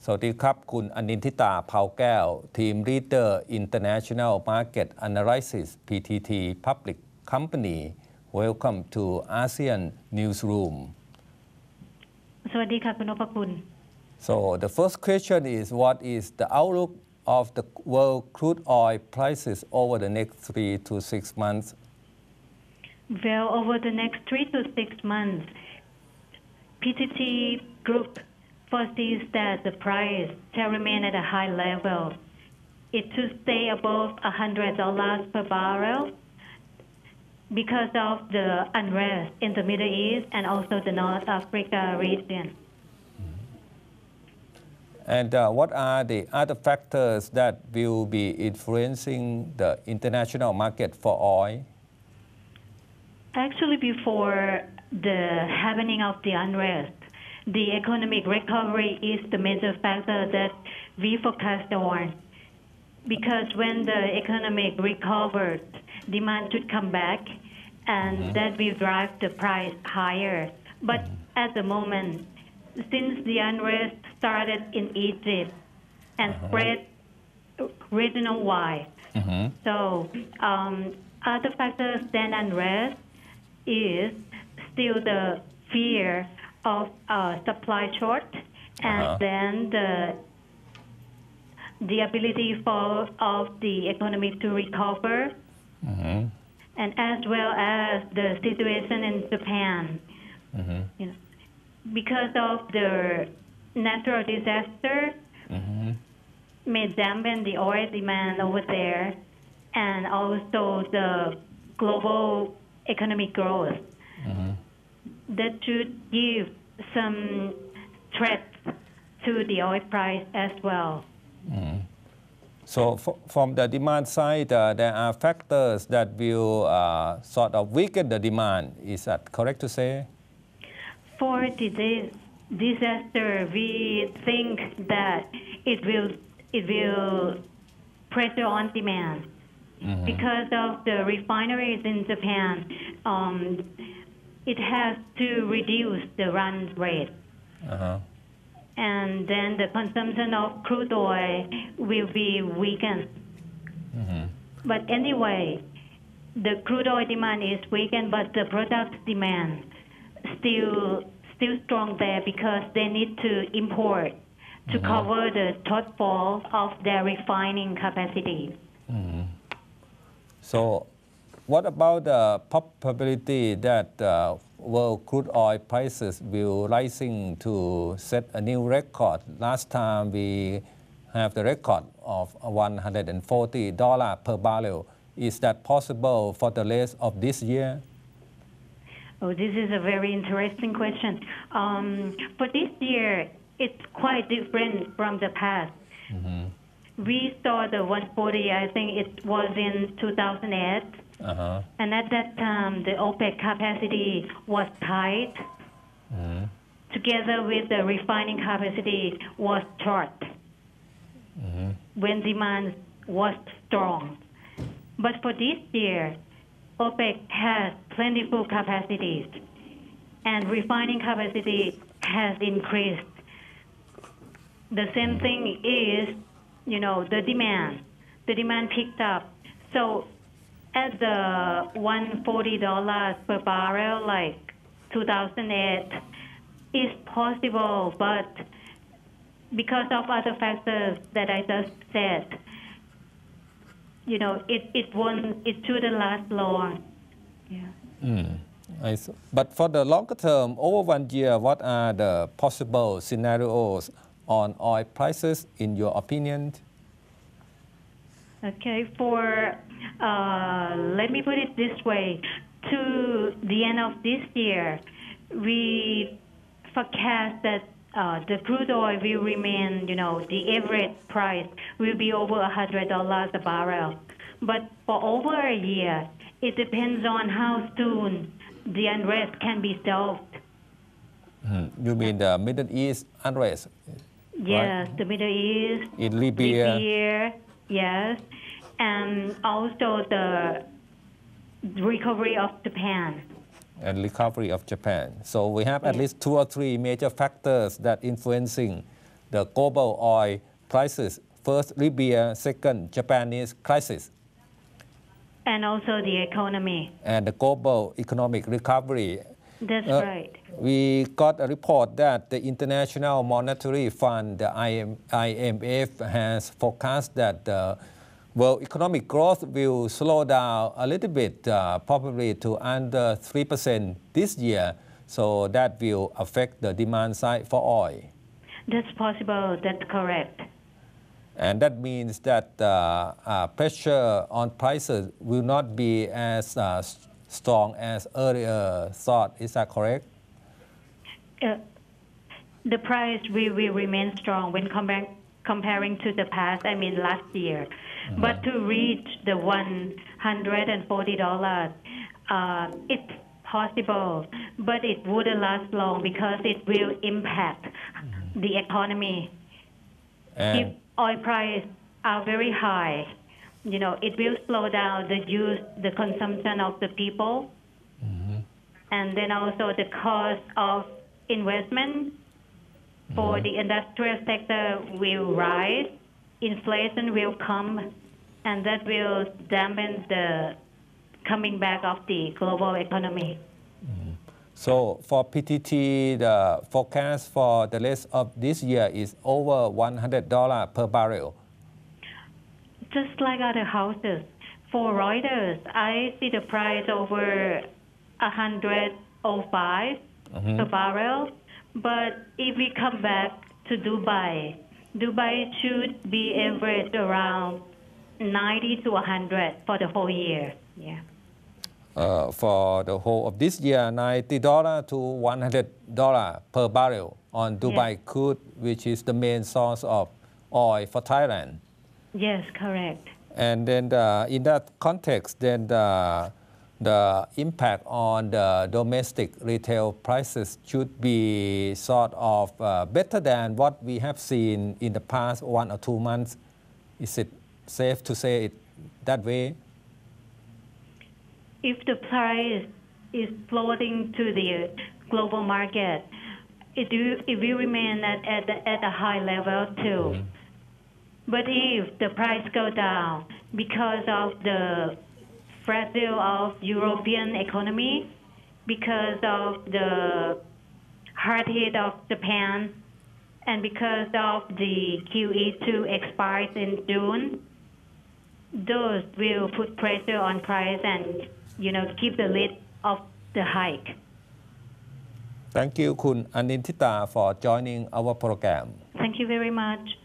สวัสดีครับคุณอนินทิตาเผาแก้วทีม Leader International Market Analysis PTT Public Company Welcome to ASEAN Newsroom สวัสดีค่ะคุณนพคุณ So the first question is what is the outlook of the world crude oil prices over the next 3 to 6 months? Well, over the next 3 to 6 months, PTT Group foresees that the price shall remain at a high level. It should stay above $100 per barrel because of the unrest in the Middle East and also the North Africa region. And what are the other factors that will be influencing the international market for oil? Actually, before the happening of the unrest, the economic recovery is the major factor that we focused on. Because when the economic recovers, demand should come back, and that will drive the price higher. But at the moment, since the unrest started in Egypt and spread regional-wide, so other factors than unrest is still the fear of supply short, and then the ability of the economy to recover, and as well as the situation in Japan. You know, because of the natural disaster, may dampen the oil demand over there, and also the global economic growth. That should give some threat to the oil price as well. So from the demand side, there are factors that will sort of weaken the demand. Is that correct to say? For today's disaster, we think that it will pressure on demand because of the refineries in Japan. It has to reduce the run rate. And then the consumption of crude oil will be weakened. But anyway, the crude oil demand is weakened, but the product demand still strong there because they need to import to cover the shortfall of their refining capacity. So what about the probability that world crude oil prices will rising to set a new record? Last time we have the record of $140 per barrel. Is that possible for the rest of this year? Oh, this is a very interesting question. For this year, it's quite different from the past. We saw the 140, I think it was in 2008. And at that time, the OPEC capacity was tight, together with the refining capacity was short, when demand was strong. But for this year, OPEC has plentiful capacities, and refining capacity has increased. The same thing is, you know, the demand. The demand picked up. So at the $140 per barrel, like 2008, is possible, but because of other factors that I just said, you know, it shouldn't last long. Yeah. But for the longer term, over 1 year, what are the possible scenarios on oil prices in your opinion? Okay, let me put it this way. To the end of this year, we forecast that the crude oil will remain, you know, the average price will be over $100 a barrel. But for over a year, it depends on how soon the unrest can be solved. You mean the Middle East unrest? Yes, right? The Middle East. In Libya. Yes. And also the recovery of Japan. And recovery of Japan. So we have at least 2 or 3 major factors that influencing the global oil prices. First, Libya, second, Japanese crisis. And also the economy. And the global economic recovery. That's right. We got a report that the International Monetary Fund, the IMF, has forecast that the world economic growth will slow down a little bit, probably to under 3% this year. So that will affect the demand side for oil. That's possible. That's correct. And that means that pressure on prices will not be as strong as earlier thought. Is that correct? The price will remain strong when comparing to the past, I mean last year. But to reach the $140, it's possible, but it wouldn't last long because it will impact the economy. If oil prices are very high, it will slow down the consumption of the people, and then also the cost of investment for the industrial sector will rise, inflation will come, and that will dampen the coming back of the global economy. So for PTT, the forecast for the rest of this year is over $100 per barrel. Just like other houses. For Reuters, I see the price over 105 per barrel. But if we come back to Dubai should be average around 90 to 100 for the whole year. Yeah. For the whole of this year, $90 to $100 per barrel on Dubai crude, which is the main source of oil for Thailand. Yes, correct. And then in that context, then the impact on the domestic retail prices should be sort of better than what we have seen in the past 1 or 2 months. Is it safe to say it that way? If the price is floating to the global market, it will remain at a high level too. But if the price go down because of the fragile of European economy, because of the hard hit of Japan, and because of the QE2 expires in June, those will put pressure on price and keep the lid of the hike. Thank you, Kun Anintita, for joining our program. Thank you very much.